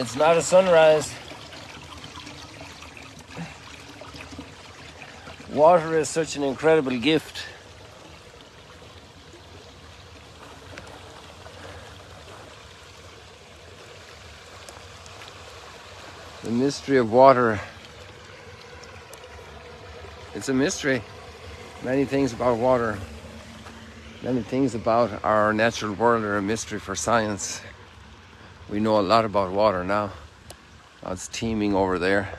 It's not a sunrise. Water is such an incredible gift. The mystery of water. It's a mystery. Many things about water, many things about our natural world are a mystery for science. We know a lot about water now. It's teeming over there.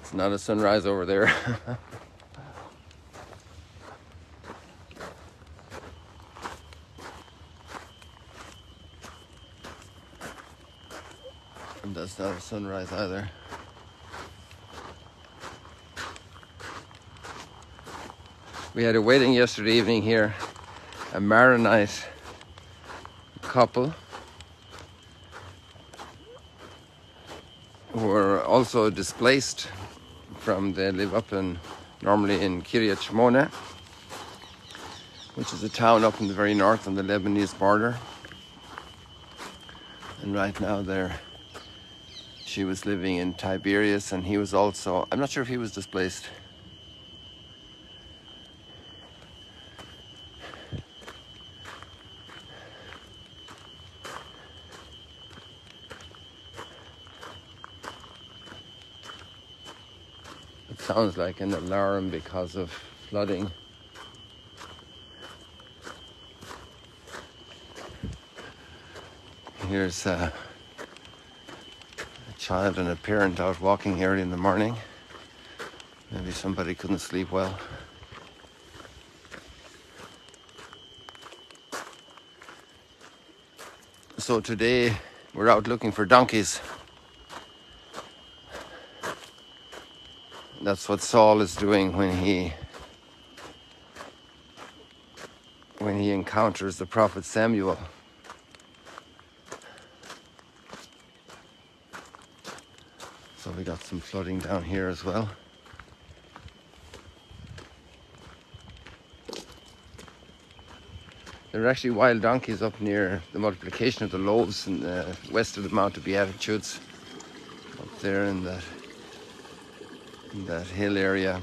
It's not a sunrise over there. And that's not a sunrise either. We had a wedding yesterday evening here, a Maronite couple who were also displaced from, they live up normally in Kiryat Shmona, which is a town up in the very north on the Lebanese border. And right now she was living in Tiberias, and he was also, I'm not sure if he was displaced. It sounds like an alarm because of flooding. Here's a child and a parent out walking early in the morning. Maybe somebody couldn't sleep well. So today we're out looking for donkeys. That's what Saul is doing when he encounters the prophet Samuel. So we got some flooding down here as well. There are actually wild donkeys up near the multiplication of the loaves in the west of the Mount of Beatitudes, up there in that hill area.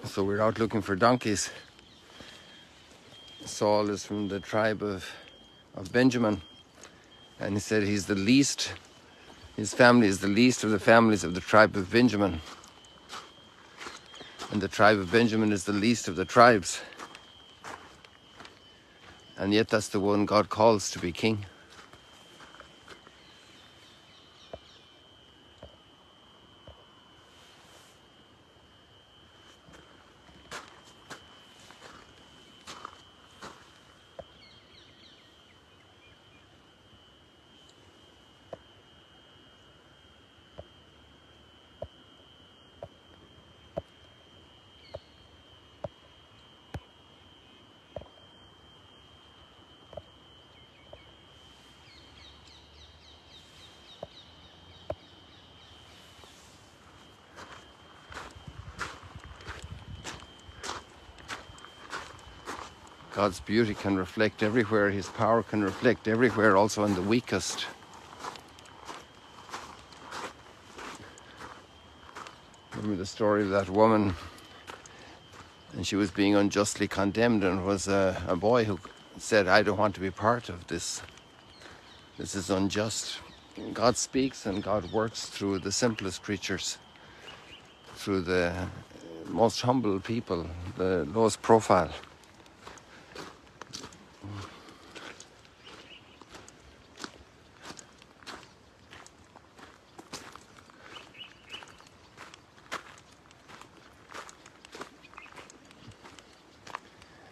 So we're out looking for donkeys. Saul is from the tribe of Benjamin, and he said he's the least, his family is the least of the families of the tribe of Benjamin, and the tribe of Benjamin is the least of the tribes, and yet that's the one God calls to be king. God's beauty can reflect everywhere. His power can reflect everywhere, also in the weakest. Remember the story of that woman, and she was being unjustly condemned, and it was a boy who said, I don't want to be part of this. This is unjust. God speaks and God works through the simplest creatures, through the most humble people, the lowest profile.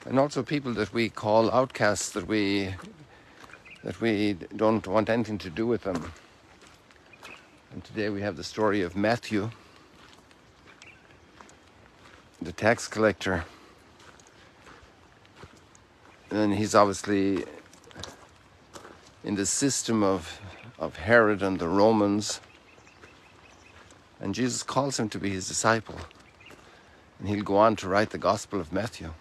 And also people that we call outcasts, that we don't want anything to do with them. And today we have the story of Matthew, the tax collector. And he's obviously in the system of Herod and the Romans. And Jesus calls him to be his disciple. And he'll go on to write the Gospel of Matthew.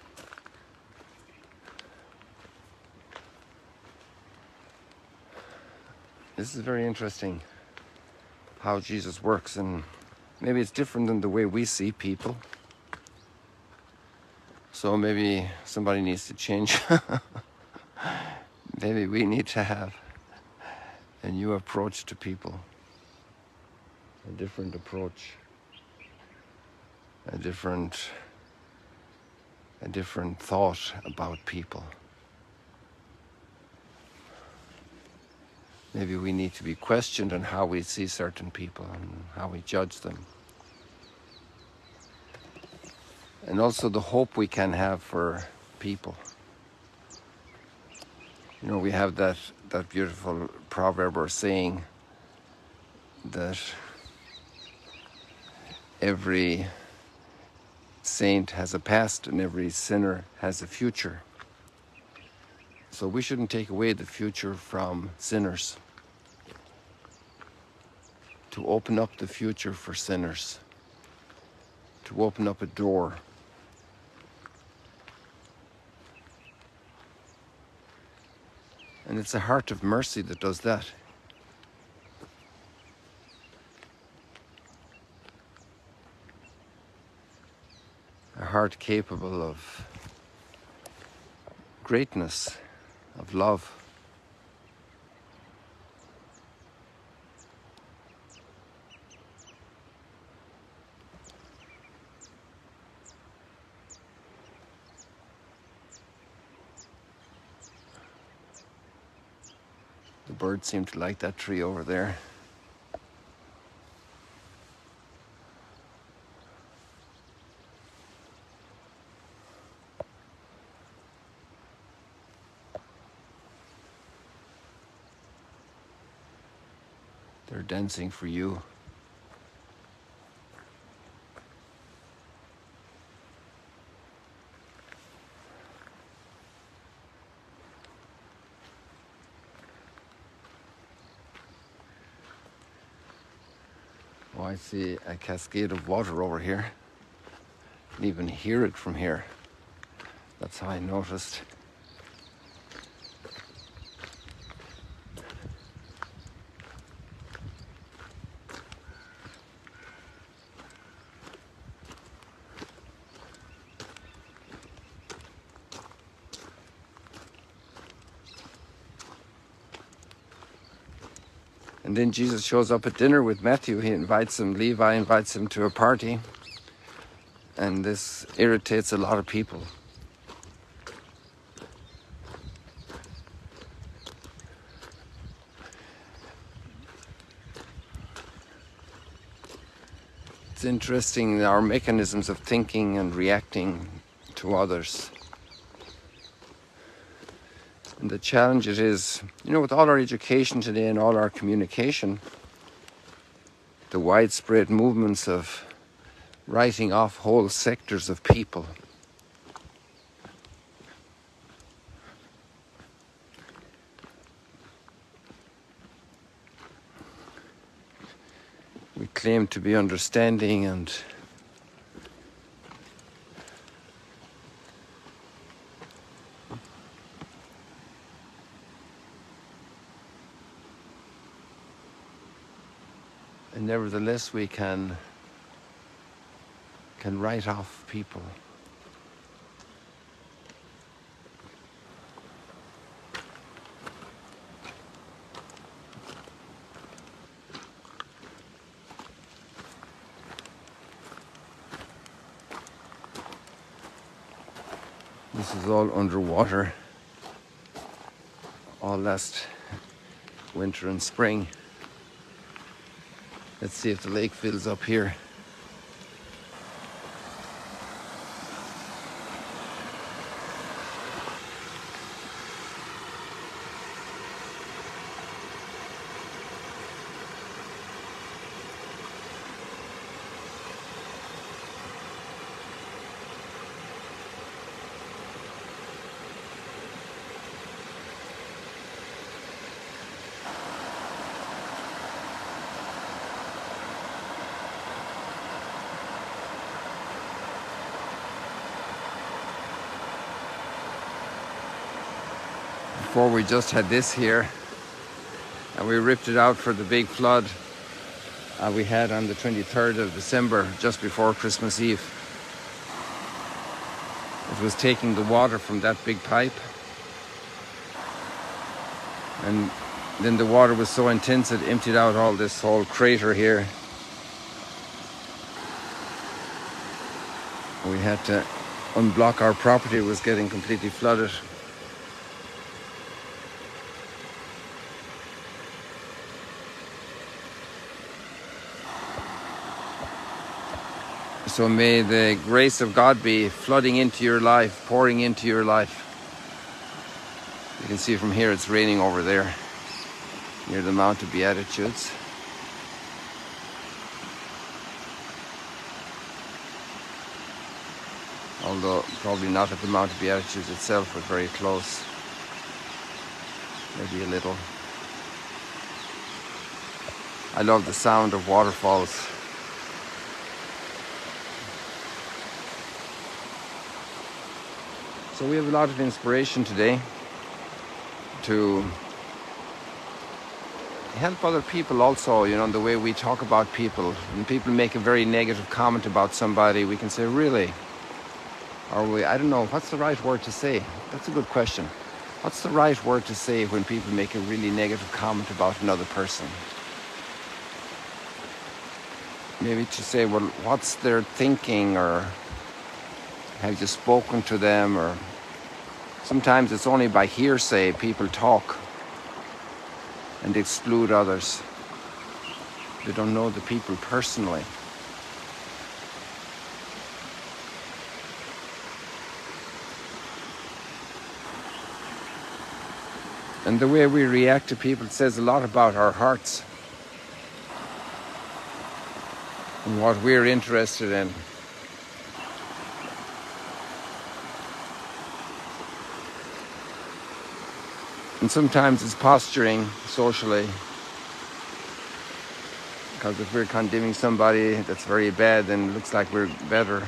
This is very interesting, how Jesus works, and maybe it's different than the way we see people. So maybe somebody needs to change. Maybe we need to have a new approach to people, a different approach, a different thought about people. Maybe we need to be questioned on how we see certain people and how we judge them. And also the hope we can have for people. You know, we have that beautiful proverb or saying that every saint has a past and every sinner has a future. So we shouldn't take away the future from sinners. To open up the future for sinners. To open up a door. And it's a heart of mercy that does that. A heart capable of greatness, of love. The birds seem to like that tree over there. They're dancing for you. Oh, I see a cascade of water over here. I can even hear it from here. That's how I noticed. And then Jesus shows up at dinner with Matthew. He invites him, Levi invites him to a party. And this irritates a lot of people. It's interesting, our mechanisms of thinking and reacting to others. And the challenge it is, you know, with all our education today and all our communication, the widespread movements of writing off whole sectors of people. We claim to be understanding and nevertheless we can write off people. This is all underwater all last winter and spring. Let's see if the lake fills up here. Before we just had this here, and we ripped it out for the big flood we had on the 23rd of December, just before Christmas Eve. It was taking the water from that big pipe, and then the water was so intense it emptied out all this whole crater here. We had to unblock our property. It was getting completely flooded. So may the grace of God be flooding into your life, pouring into your life. You can see from here it's raining over there, near the Mount of Beatitudes. Although probably not at the Mount of Beatitudes itself, but very close. Maybe a little. I love the sound of waterfalls. So we have a lot of inspiration today to help other people also, you know, the way we talk about people. When people make a very negative comment about somebody, we can say, really? Or I don't know, what's the right word to say? That's a good question. What's the right word to say when people make a really negative comment about another person? Maybe to say, well, what's their thinking, or have you spoken to them? Or sometimes it's only by hearsay people talk and exclude others. They don't know the people personally. And the way we react to people says a lot about our hearts and what we're interested in. And sometimes it's posturing socially, because if we're condemning somebody that's very bad, then it looks like we're better.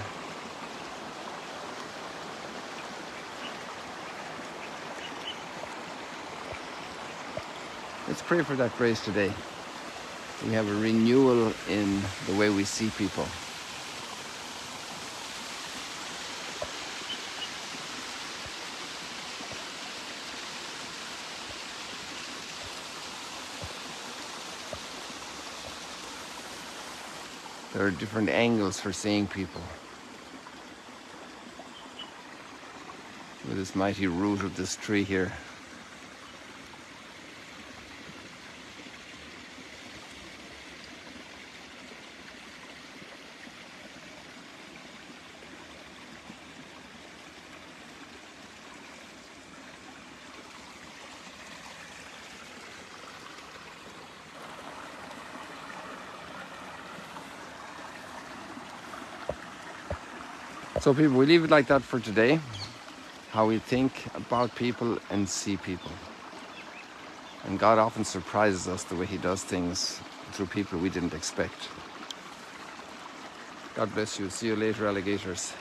Let's pray for that grace today. We have a renewal in the way we see people. There are different angles for seeing people. With this mighty root of this tree here. So people, we leave it like that for today. How we think about people and see people. And God often surprises us the way He does things through people we didn't expect. God bless you. See you later, alligators.